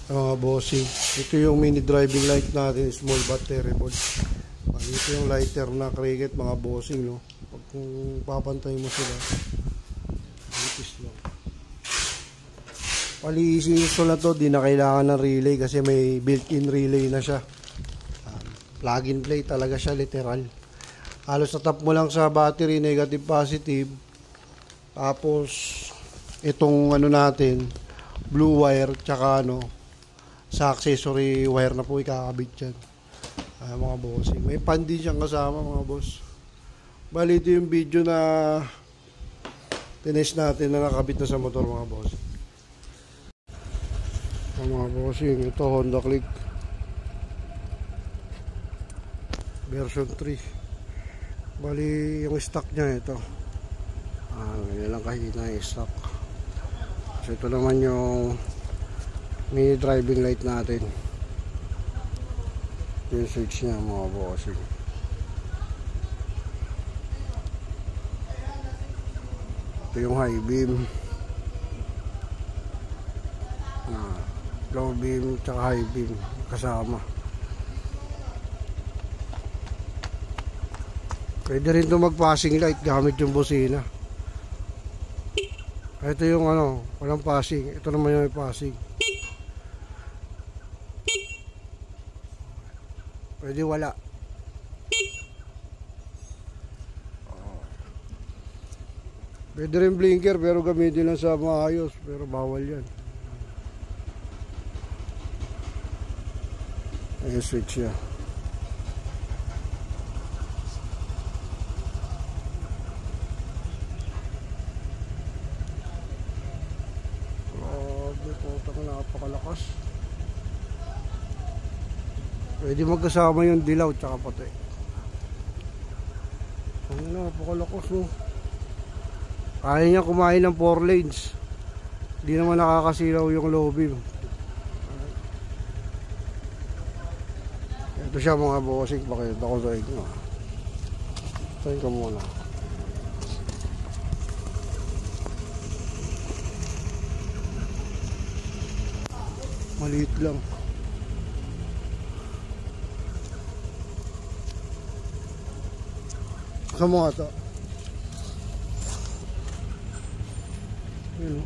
Mga bossing, ito yung mini driving light natin, small but terrible. Ito yung lighter na Cricket mga bossing, no? Pag kung papantay mo sila, ipis lang. Paliisin ito na to, di na kailangan ng relay kasi may built-in relay na siya. Plug and play talaga siya, literal. Halos natap mo lang sa battery, negative, positive. Tapos, itong ano natin, blue wire, tsaka ano, sa accessory wire na po ikakabit dyan. Mga bossing. May pan din siyang kasama mga boss. Bali ito yung video na tinest natin na nakabit na sa motor mga bossing. Mga bossing, ito Honda Click version 3. Bali yung stock niya ito. Ganyan lang kahina yung stock. So ito naman yung mini driving light natin. Ito yung switch niya mga bossing. Ito yung high beam, low beam tsaka high beam kasama. Pwede rin ito mag passing light gamit yung busina. Ito yung ano, walang passing. Ito naman yung may passing. Pwede wala. Pwede rin blinker pero gamitin lang sa maayos. Pero bawal yan. Ayan switch niya. Grabe po, napakalakas. Pwede magkasama yung dilaw tsaka puti. Ang napakalakas mo. Kaya niya kumain ng 4 lanes. Hindi naman nakakasilaw yung low beam. Ito siya mga bossing. Pakita ko sa inyo. Tayo ka muna. Maliit lang. Sa mga ito. Yun o.